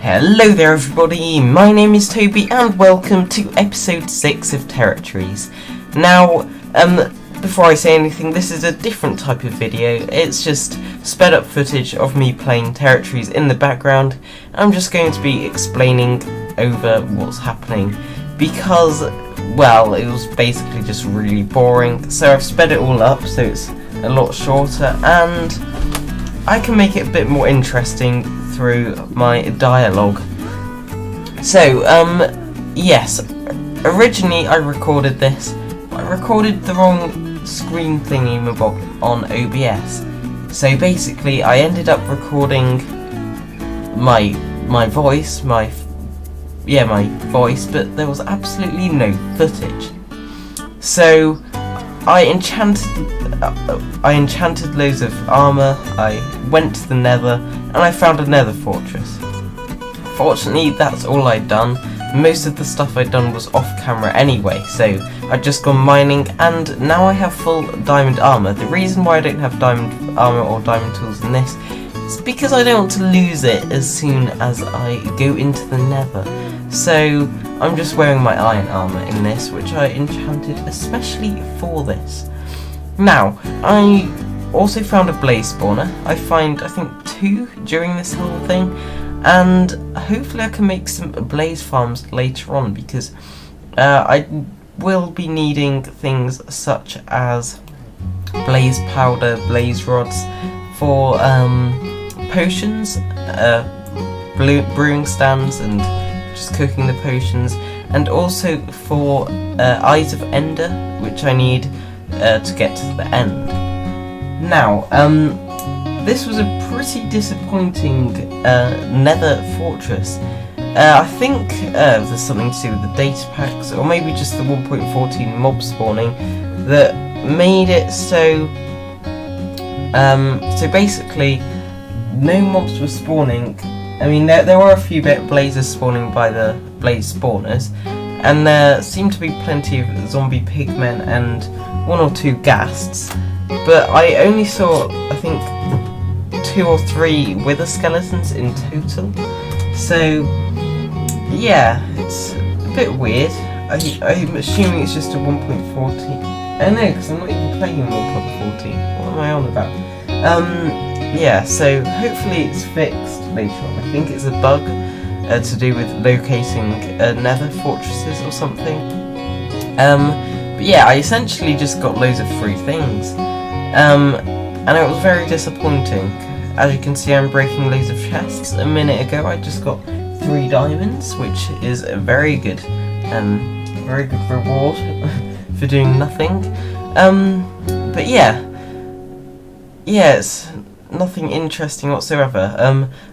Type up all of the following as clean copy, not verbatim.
Hello there everybody, my name is Toby and welcome to episode 6 of Territories. Now, before I say anything, this is a different type of video. It's just sped up footage of me playing Territories in the background. I'm just going to be explaining over what's happening because, well, it was basically just really boring. So I've sped it all up so it's a lot shorter and I can make it a bit more interesting through my dialogue. So, yes, originally I recorded this, but I recorded the wrong screen thingy-mabob on OBS. So basically, I ended up recording my voice, my voice, but there was absolutely no footage. So I enchanted loads of armor, I went to the Nether, and I found a Nether fortress. Fortunately, that's all I'd done. Most of the stuff I'd done was off camera anyway, so I'd just gone mining, and now I have full diamond armor. The reason why I don't have diamond armor or diamond tools in this is because I don't want to lose it as soon as I go into the Nether. So I'm just wearing my iron armor in this, which I enchanted especially for this. Now, I also found a blaze spawner. I think 2 during this whole thing, and hopefully I can make some blaze farms later on because I will be needing things such as blaze powder, blaze rods for potions, brewing stands and just cooking the potions, and also for Eyes of Ender, which I need to get to the end. Now, this was a pretty disappointing Nether fortress. I think there's something to do with the datapacks, or maybe just the 1.14 mob spawning that made it so. So basically, no mobs were spawning. I mean, there were a few blazes spawning by the blaze spawners, and there seemed to be plenty of zombie pigmen and 1 or 2 ghasts, but I only saw, I think, 2 or 3 wither skeletons in total. So, yeah, it's a bit weird. I'm assuming it's just a 1.14. Oh no, because I'm not even playing in 1.14. What am I on about? Yeah, so hopefully it's fixed later on. I think it's a bug to do with locating Nether fortresses or something. But yeah, I essentially just got loads of free things. And it was very disappointing. As you can see, I'm breaking loads of chests. A minute ago, I just got 3 diamonds, which is a very good reward for doing nothing. But yeah, it's nothing interesting whatsoever.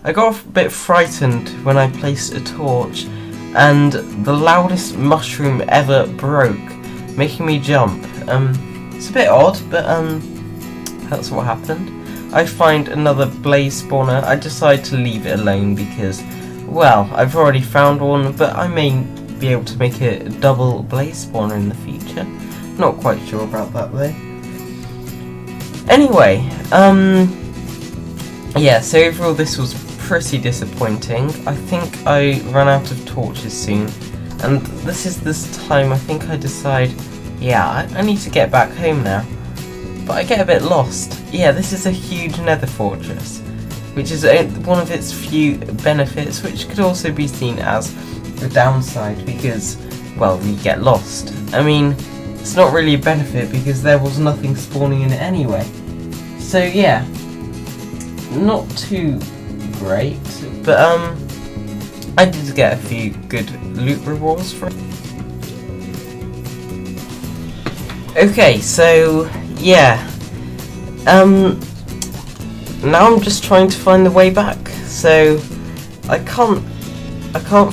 I got a bit frightened when I placed a torch, and the loudest mushroom ever broke, making me jump. It's a bit odd, but that's what happened. I find another blaze spawner. I decide to leave it alone because, well, I've already found one, but I may be able to make a double blaze spawner in the future. Not quite sure about that though. Anyway, yeah, so overall this was pretty disappointing. I think I ran out of torches soon, and this time I think I decide, yeah, I need to get back home now. But I get a bit lost. Yeah, this is a huge Nether fortress, which is one of its few benefits, which could also be seen as a downside because, well, we get lost. I mean, it's not really a benefit because there was nothing spawning in it anyway. So yeah, not too great, but I did get a few good loot rewards for it. Okay, so yeah, now I'm just trying to find the way back. So I can't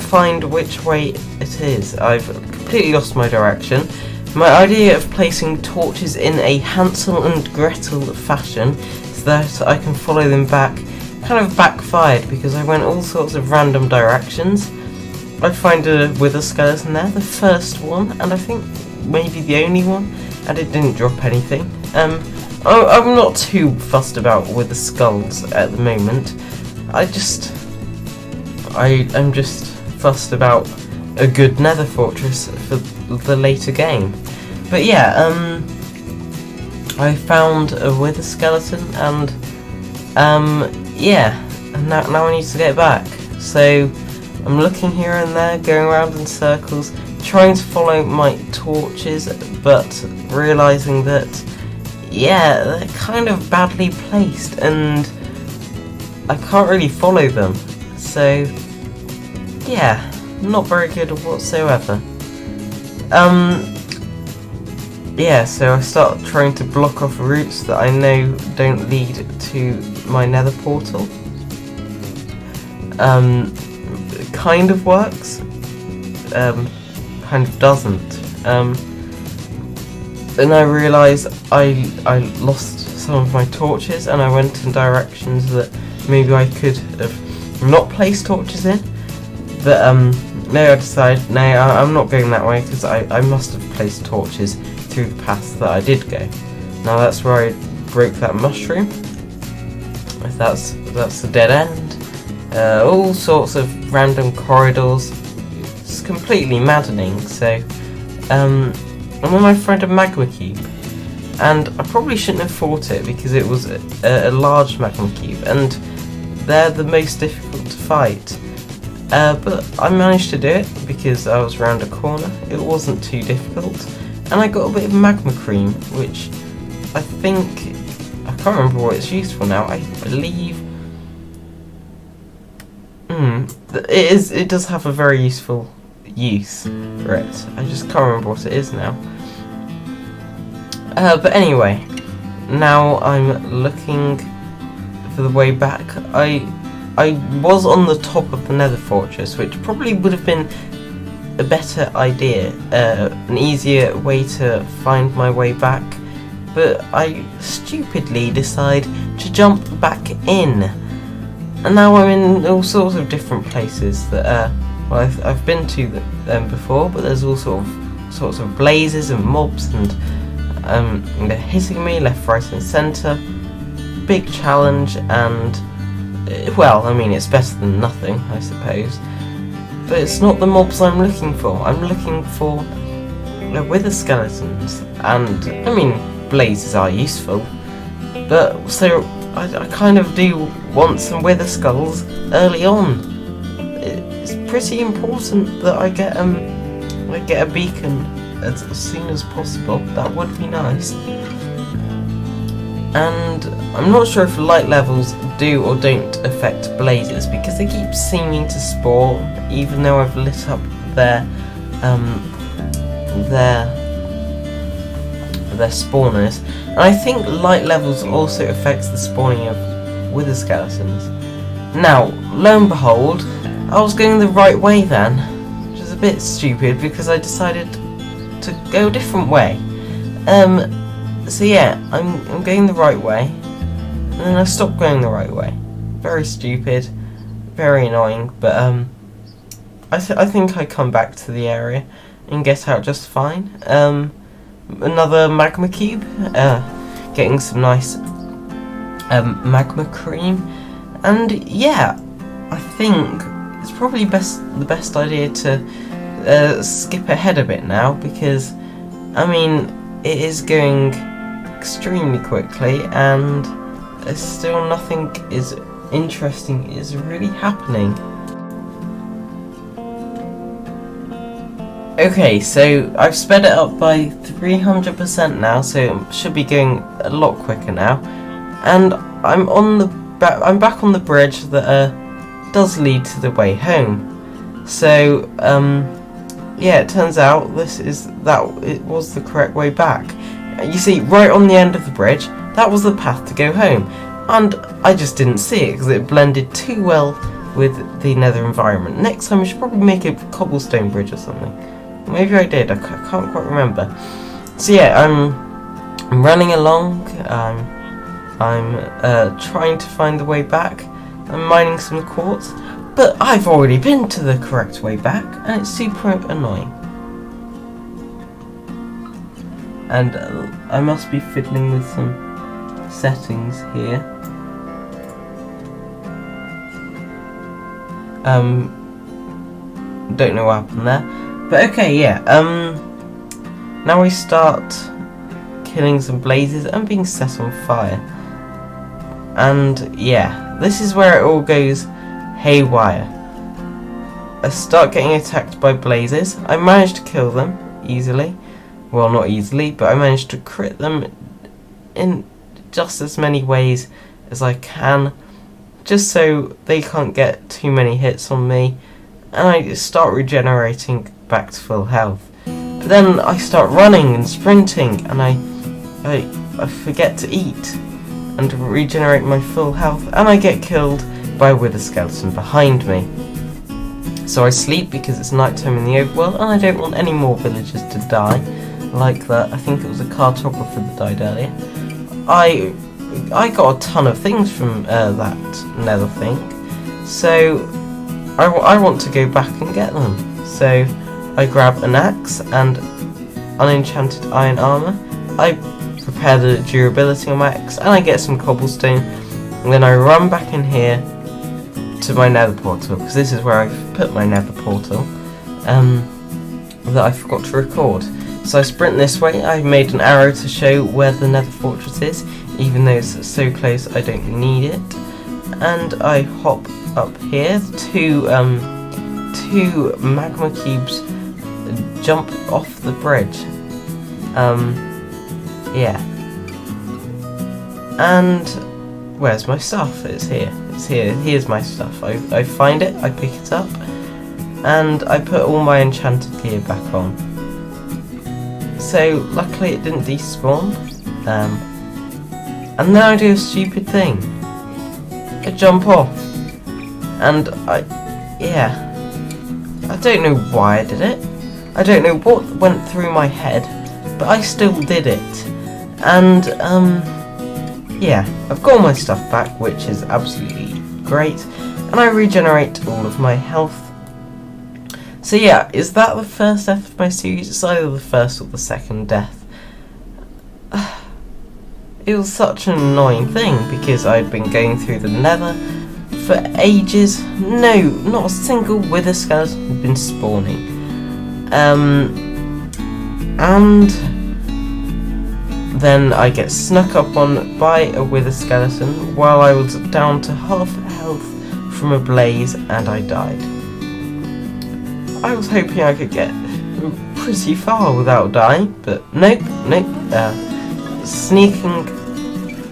find which way it is. I've completely lost my direction. My idea of placing torches in a Hansel and Gretel fashion so that I can follow them back kind of backfired because I went all sorts of random directions. I find a wither skeleton there, the first one, and I think maybe the only one, and it didn't drop anything. I'm not too fussed about wither skulls at the moment. I just I'm just fussed about a good Nether fortress for the later game. But yeah, I found a wither skeleton, and yeah, and now I need to get back. So I'm looking here and there, going around in circles, trying to follow my torches, but realizing that, yeah, they're kind of badly placed and I can't really follow them. So yeah, not very good whatsoever. Yeah, so I start trying to block off routes that I know don't lead to my Nether portal. It kind of works, kind of doesn't. And I realised I lost some of my torches, and I went in directions that maybe I could have not placed torches in. But no, I decided, no, I'm not going that way, because I must have placed torches through the paths that I did go. Now that's where I broke that mushroom. That's the dead end. All sorts of random corridors. It's completely maddening. So I'm with my friend a magma cube, and I probably shouldn't have fought it because it was a large magma cube, and they're the most difficult to fight. But I managed to do it because I was around a corner. It wasn't too difficult, and I got a bit of magma cream, which I think, I can't remember what it's used for now. I believe it does have a very useful use for it. I just can't remember what it is now. But anyway, now I'm looking for the way back. I was on the top of the Nether fortress, which probably would have been a better idea, an easier way to find my way back, but I stupidly decide to jump back in, and now I'm in all sorts of different places that well, I've been to them before, but there's all sorts of blazes and mobs, and they're hitting me left, right and centre. Big challenge, and well, I mean, it's better than nothing, I suppose. But it's not the mobs I'm looking for. I'm looking for wither skeletons, and I mean, blazes are useful. But so I kind of do want some wither skulls early on. It's pretty important that I get a beacon as soon as possible. That would be nice. And I'm not sure if light levels do or don't affect blazes, because they keep seeming to spawn even though I've lit up their spawners. And I think light levels also affects the spawning of wither skeletons. Now, lo and behold, I was going the right way then, which is a bit stupid because I decided to go a different way. So yeah, I'm going the right way, and then I stopped going the right way. Very stupid, very annoying, but I think I come back to the area and get out just fine. Another magma cube, getting some nice magma cream, and yeah, I think it's probably the best idea to skip ahead a bit now, because I mean, it is going extremely quickly, and still nothing is interesting is really happening. Okay, so I've sped it up by 300% now, so it should be going a lot quicker now, and I'm back on the bridge that does lead to the way home. So yeah, it turns out it was the correct way back. You see, right on the end of the bridge, that was the path to go home, and I just didn't see it because it blended too well with the Nether environment. Next time I should probably make a cobblestone bridge or something. Maybe I did, I can't quite remember. So yeah, I'm running along, I'm trying to find the way back. I'm mining some quartz, but I've already been to the correct way back, and it's super annoying. And I must be fiddling with some settings here. Don't know what happened there. But okay, yeah. Now we start killing some blazes and being set on fire. And yeah, this is where it all goes haywire. I start getting attacked by blazes. I managed to kill them easily. Well, not easily, but I managed to crit them in just as many ways as I can, just so they can't get too many hits on me, and I start regenerating back to full health. But then I start running and sprinting, and I forget to eat and regenerate my full health, and I get killed by a wither skeleton behind me. So I sleep because it's nighttime in the overworld, and I don't want any more villagers to die like that. I think it was a cartographer that died earlier. I got a ton of things from that nether thing, so I want to go back and get them. So I grab an axe and unenchanted iron armor. I prepare the durability on my axe, and I get some cobblestone, and then I run back in here to my nether portal, because this is where I've put my nether portal that I forgot to record. So I sprint this way. I made an arrow to show where the nether fortress is, even though it's so close I don't need it. And I hop up here. Two magma cubes jump off the bridge. Yeah. And where's my stuff? It's here. It's here. Here's my stuff. I find it, I pick it up, and I put all my enchanted gear back on. So luckily it didn't despawn. And then I do a stupid thing. I jump off. And I don't know why I did it. I don't know what went through my head, but I still did it. And yeah, I've got all my stuff back, which is absolutely great, and I regenerate all of my health. So yeah, is that the first death of my series? It's either the first or the second death. It was such an annoying thing, because I'd been going through the nether for ages. No, not a single wither skeleton had been spawning. And then I get snuck up on by a wither skeleton while I was down to half health from a blaze, and I died. I was hoping I could get pretty far without dying, but nope. Sneaking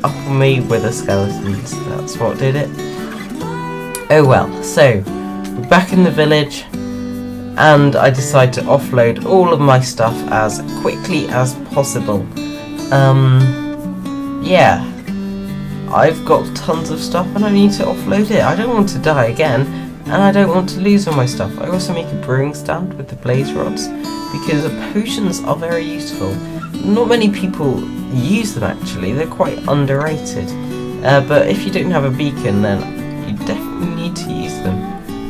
up on me with the skeletons, that's what did it. Oh well, so we're back in the village, and I decide to offload all of my stuff as quickly as possible. Yeah, I've got tons of stuff and I need to offload it. I don't want to die again, and I don't want to lose all my stuff. I also make a brewing stand with the blaze rods, because the potions are very useful. Not many people use them actually, they're quite underrated. But if you don't have a beacon, then you definitely need to use them.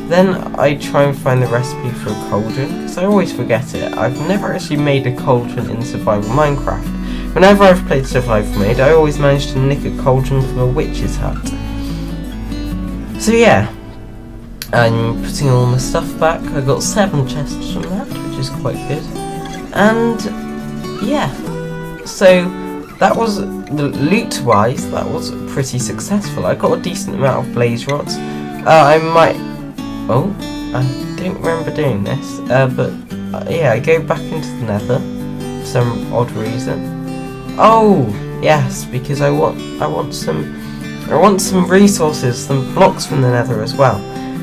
Then I try and find the recipe for a cauldron, because I always forget it. I've never actually made a cauldron in Survival Minecraft. Whenever I've played Survival Mode, I always manage to nick a cauldron from a witch's hut. So yeah, I'm putting all my stuff back. I got 7 chests from that, which is quite good. And yeah, so that was, loot-wise, that was pretty successful. I got a decent amount of blaze rods. I don't remember doing this, but yeah, I go back into the nether for some odd reason. Oh yes, because I want some resources, some blocks from the nether as well.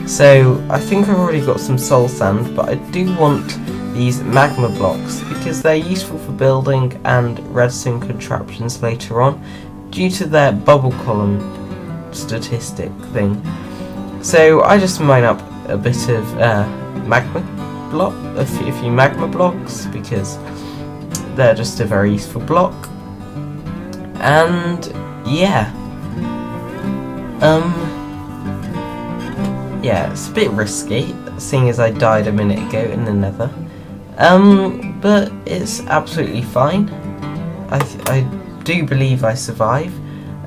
So I think I've already got some soul sand, but I do want these magma blocks because they're useful for building and redstone contraptions later on, due to their bubble column statistic thing. So I just mine up a bit of a few magma blocks, because they're just a very useful block. And yeah, yeah, it's a bit risky, seeing as I died a minute ago in the nether. But it's absolutely fine. I do believe I survive,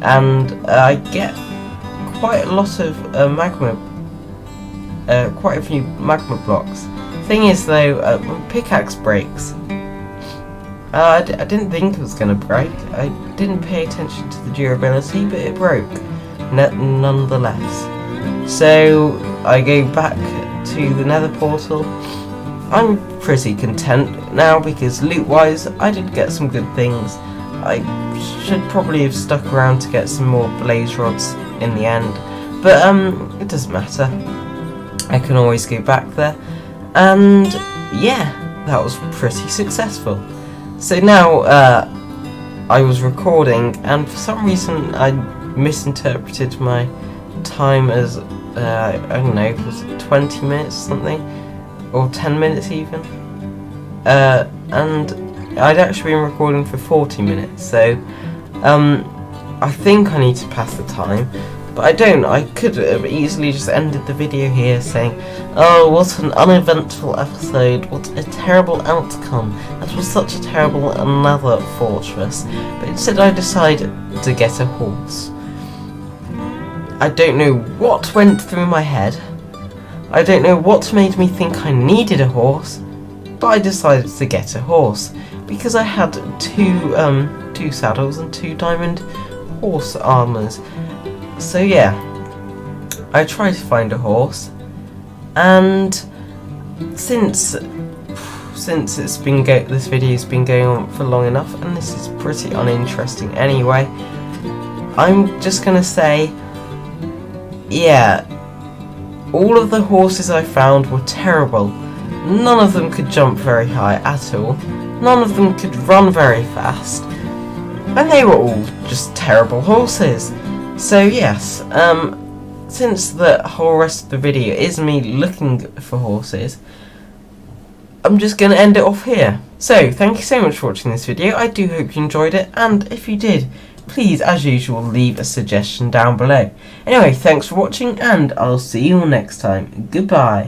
and I get quite a lot of magma quite a few magma blocks. Thing is though, my pickaxe breaks. I didn't think it was going to break. I didn't pay attention to the durability, but it broke nonetheless. So I go back to the Nether portal. I'm pretty content now because loot-wise, I did get some good things. I should probably have stuck around to get some more blaze rods in the end, but it doesn't matter. I can always go back there, and yeah, that was pretty successful. So now I was recording, and for some reason I misinterpreted my time as I don't know, was it 20 minutes or something, or 10 minutes even, and I'd actually been recording for 40 minutes, so I think I need to pass the time, but I don't. I could have easily just ended the video here saying, oh, what an uneventful episode, what a terrible outcome, that was such a terrible another fortress, but instead I decided to get a horse. I don't know what went through my head, I don't know what made me think I needed a horse, but I decided to get a horse, because I had two saddles and 2 diamond horse armors. So yeah, I tried to find a horse, and since it's been this video's been going on for long enough, and this is pretty uninteresting anyway, I'm just gonna say, yeah, all of the horses I found were terrible. None of them could jump very high at all. None of them could run very fast. And they were all just terrible horses. So yes, since the whole rest of the video is me looking for horses, I'm just going to end it off here. So, thank you so much for watching this video. I do hope you enjoyed it, and if you did, please, as usual, leave a suggestion down below. Anyway, thanks for watching, and I'll see you all next time. Goodbye.